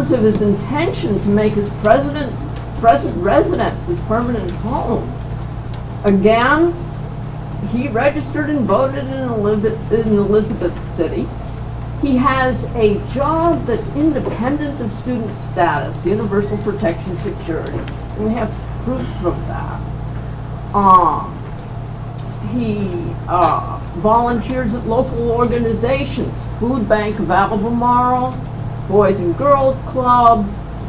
terms of his intention to make his present residence his permanent home. Again, he registered and voted in Elizabeth City. He has a job that's independent of student status, universal protection security. And we have proof of that. He volunteers at local organizations, Food Bank of Albemarle, Boys and Girls Club,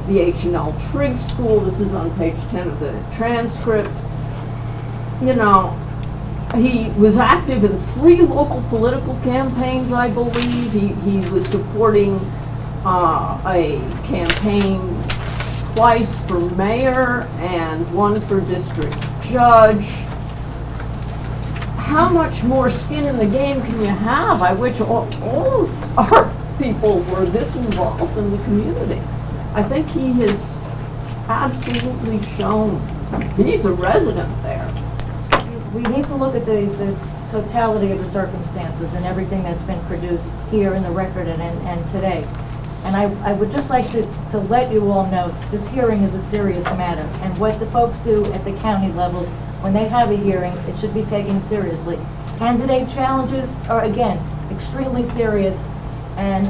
the H&L Trigg School. This is on page 10 of the transcript. You know, he was active in 3 local political campaigns, I believe. He was supporting a campaign twice for mayor and one for district judge. How much more skin in the game can you have? I wish all of our people were this involved in the community. I think he has absolutely shown he's a resident there. We need to look at the totality of the circumstances and everything that's been produced here in the record and today. And I would just like to let you all know this hearing is a serious matter, and what the folks do at the county levels when they have a hearing, it should be taken seriously. Candidate challenges are, again, extremely serious, and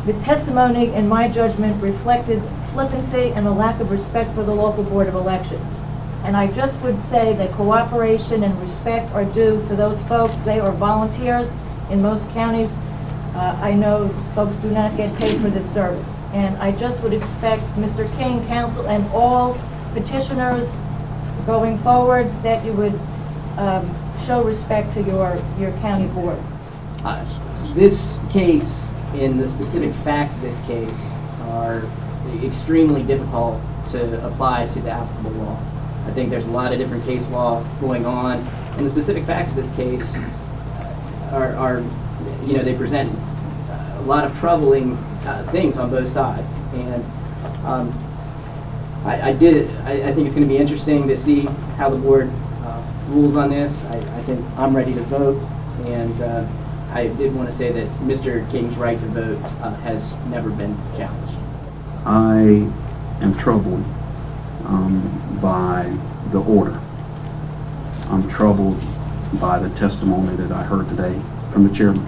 the testimony, in my judgment, reflected flippancy and a lack of respect for the local Board of Elections. And I just would say that cooperation and respect are due to those folks. They are volunteers in most counties. I know folks do not get paid for this service. And I just would expect Mr. King, council, and all petitioners going forward that you would show respect to your county boards. This case, in the specific facts of this case, are extremely difficult to apply to the applicable law. I think there's a lot of different case law going on, and the specific facts of this case are you know, they present a lot of troubling things on both sides. And I think it's going to be interesting to see how the board rules on this. I think I'm ready to vote, and I did want to say that Mr. King's right to vote has never been challenged. I am troubled by the order. I'm troubled by the testimony that I heard today from the chairman,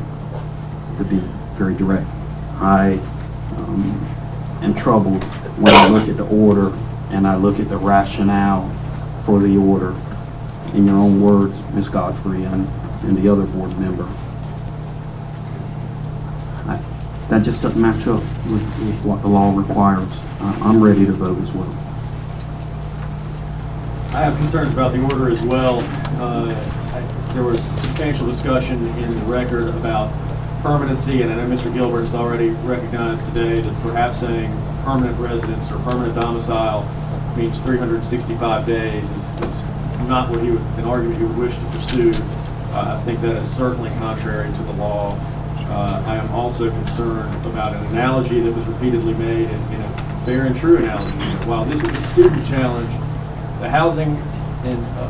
to be very direct. I am troubled when I look at the order and I look at the rationale for the order. In your own words, Ms. Godfrey and the other board member, that just doesn't match up with what the law requires. I'm ready to vote as well. I have concerns about the order as well. There was substantial discussion in the record about permanency, and I know Mr. Gilbert has already recognized today that perhaps saying permanent residence or permanent domicile means 365 days is not what an argument he would wish to pursue. I think that is certainly contrary to the law. I am also concerned about an analogy that was repeatedly made in a fair and true analogy. While this is a student challenge, the housing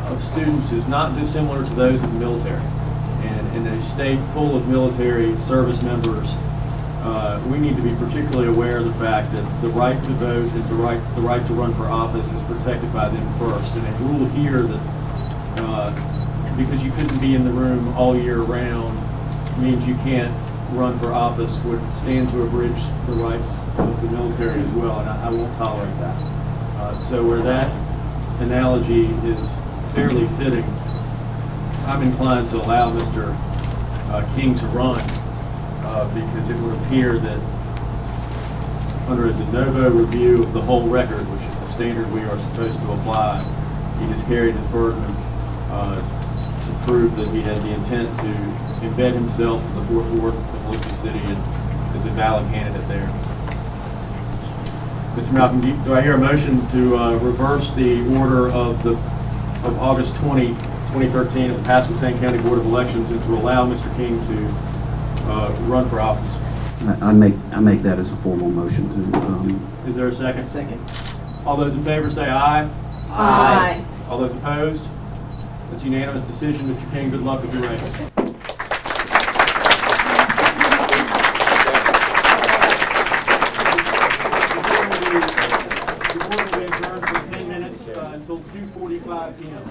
of students is not dissimilar to those of the military. And in a state full of military service members, we need to be particularly aware of the fact that the right to vote and the right to run for office is protected by them first. And a rule here that because you couldn't be in the room all year round means you can't run for office would stand to abridge the rights of the military as well, and I won't tolerate that. So where that analogy is fairly fitting, I'm inclined to allow Mr. King to run because it would appear that under a de novo review of the whole record, which is the standard we are supposed to apply, he has carried his burden to prove that he had the intent to embed himself in the 4th Ward of Elizabeth City and is a valid candidate there. Mr. Malcolm, do I hear a motion to reverse the order of August 20, 2013 of the Pasquotank County Board of Elections and to allow Mr. King to run for office? I make that as a formal motion to. Is there a second? Second. All those in favor say aye. Aye. All those opposed? That's unanimous decision. Mr. King, good luck with your race. 7:45 p.m.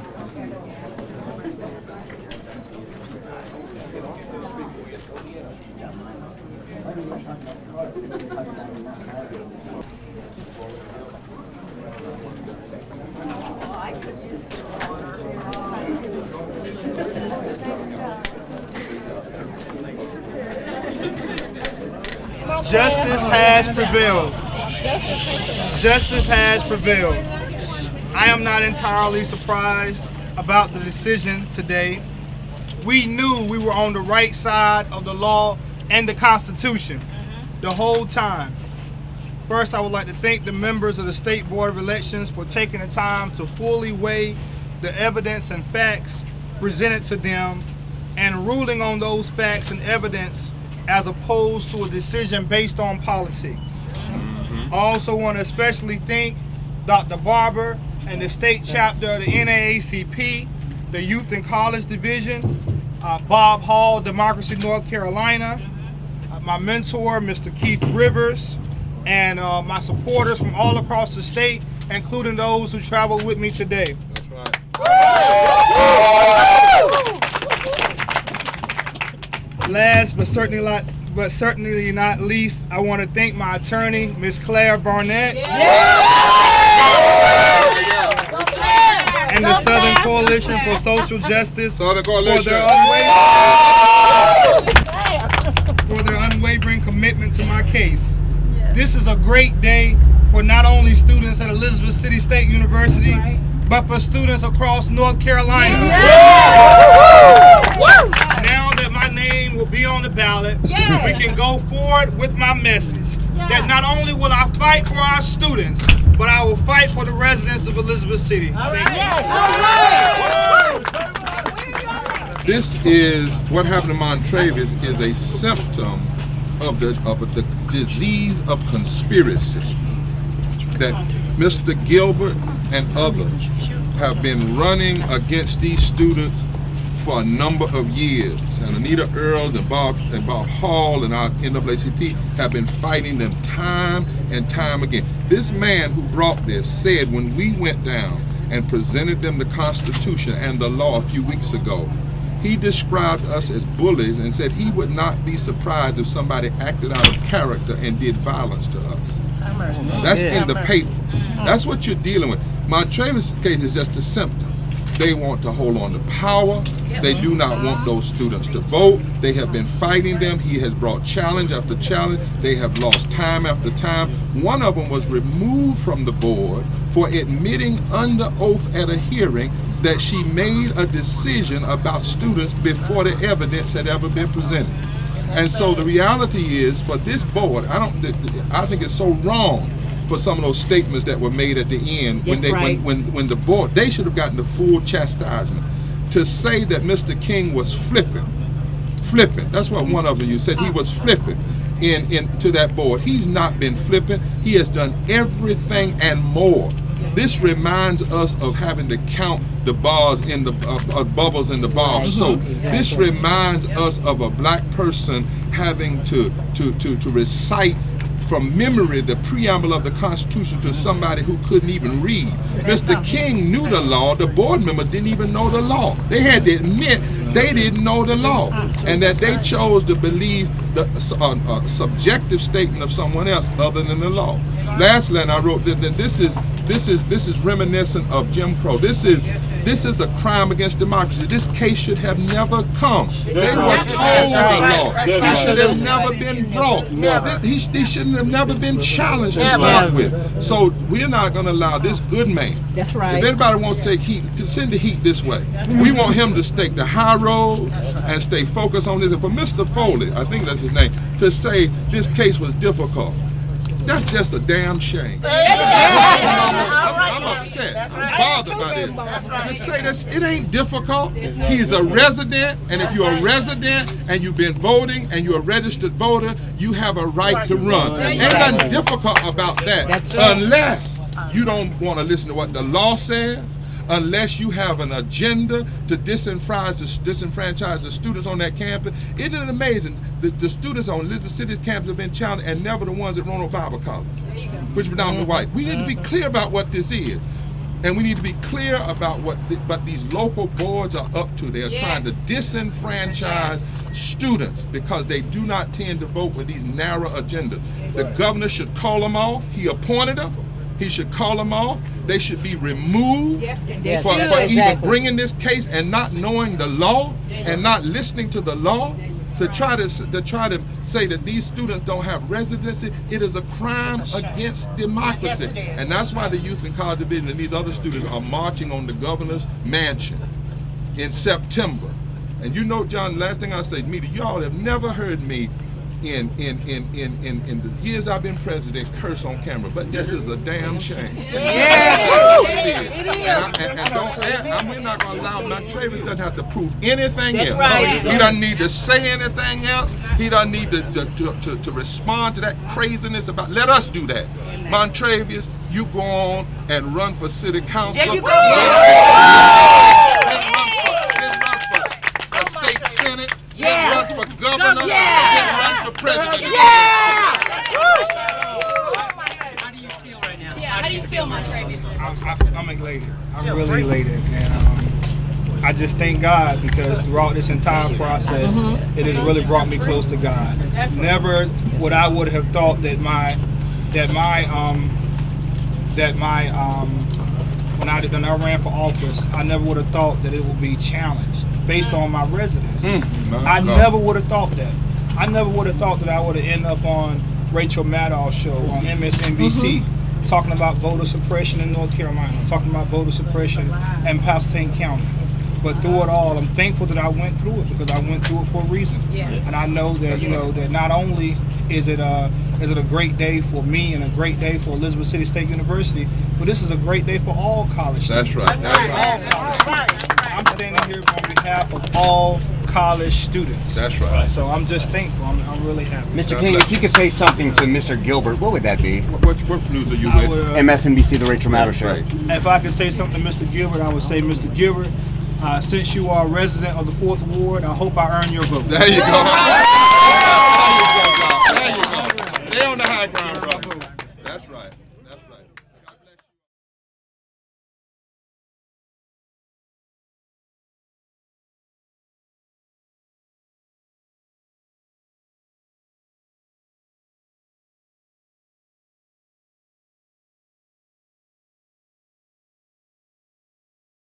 Justice has prevailed. Justice has prevailed. I am not entirely surprised about the decision today. We knew we were on the right side of the law and the Constitution the whole time. First, I would like to thank the members of the State Board of Elections for taking the time to fully weigh the evidence and facts presented to them and ruling on those facts and evidence as opposed to a decision based on politics. I also want to especially thank Dr. Barber and the state chapter of the NAACP, the Youth and College Division, Bob Hall, Democracy North Carolina, my mentor, Mr. Keith Rivers, and my supporters from all across the state, including those who traveled with me today. That's right. Last but certainly not least, I want to thank my attorney, Ms. Claire Barnett, and the Southern Coalition for Social Justice for their unwavering commitment to my case. This is a great day for not only students at Elizabeth City State University, but for students across North Carolina. Now that my name will be on the ballot, we can go forward with my message that not only will I fight for our students, but I will fight for the residents of Elizabeth City. This is what happened to Montravias is a symptom of the disease of conspiracy that Mr. Gilbert and others have been running against these students for a number of years. And Anita Earls and Bob Hall and our NAACP have been fighting them time and time again. This man who brought this said when we went down and presented them the Constitution and the law a few weeks ago, he described us as bullies and said he would not be surprised if somebody acted out of character and did violence to us. That's in the paper. That's what you're dealing with. Montravias' case is just a symptom. They want to hold on to power. They do not want those students to vote. They have been fighting them. He has brought challenge after challenge. They have lost time after time. One of them was removed from the board for admitting under oath at a hearing that she made a decision about students before the evidence had ever been presented. And so the reality is, for this board, I think it's so wrong for some of those statements that were made at the end when the board, they should have gotten the full chastisement. To say that Mr. King was flippant. That's what one of you said. He was flippant to that board. He's not been flippant. He has done everything and more. This reminds us of having to count the bars in the bubbles in the bar of soap. This reminds us of a black person having to recite from memory the preamble of the Constitution to somebody who couldn't even read. Mr. King knew the law. The board member didn't even know the law. They had to admit they didn't know the law, and that they chose to believe the subjective statement of someone else other than the law. Lastly, and I wrote that this is reminiscent of Jim Crow. This is a crime against democracy. This case should have never come. They were told the law. He should have never been brought. He shouldn't have never been challenged to start with. So we're not going to allow this good man. That's right. If anybody wants to take heat, to send the heat this way. We want him to stake the high road and stay focused on this. And for Mr. Foley, I think that's his name, to say this case was difficult, that's just a damn shame. I'm upset. I'm bothered by this. To say this, it ain't difficult. He's a resident, and if you're a resident and you've been voting and you're a registered voter, you have a right to run. Ain't nothing difficult about that, unless you don't want to listen to what the law says, unless you have an agenda to disenfranchise the students on that campus. Isn't it amazing that the students on Elizabeth City's campus have been challenged and never the ones at Roanoke Bible College, which were down the white. We need to be clear about what this is. And we need to be clear about what these local boards are up to. They are trying to disenfranchise students because they do not tend to vote with these narrow agendas. The governor should call them off. He appointed them. He should call them off. They should be removed for even bringing this case and not knowing the law and not listening to the law. To try to say that these students don't have residency, it is a crime against democracy. And that's why the Youth and College Division and these other students are marching on the governor's mansion in September. And you know, John, last thing I say, Mita, y'all have never heard me in the years I've been president curse on camera, but this is a damn shame. We're not going to allow Montravias doesn't have to prove anything else. He doesn't need to say anything else. He doesn't need to respond to that craziness about. Let us do that. Montravias, you go on and run for city council. Then run for state senate. Then run for governor. Then run for president. How do you feel, Montravias? I'm elated. I'm really elated. And I just thank God because throughout this entire process, it has really brought me close to God. Never would I have thought that when I ran for office, I never would have thought that it would be challenged based on my residency. I never would have thought that. I never would have thought that I would have ended up on Rachel Maddow's show on MSNBC. Talking about voter suppression in North Carolina, talking about voter suppression in Pasquotank County. But through it all, I'm thankful that I went through it because I went through it for a reason. And I know that that not only is it a great day for me and a great day for Elizabeth City State University, but this is a great day for all college students. That's right. I'm standing here on behalf of all college students. That's right. So I'm just thankful. I'm really happy. Mr. King, if you could say something to Mr. Gilbert, what would that be? What news are you I with? would, MSNBC, The Rachel Maddow Show. Right. If I could say something to Mr. Gilbert, I would say, Mr. Gilbert, since you are a resident of the 4th Ward, I hope I earn your vote. There you go.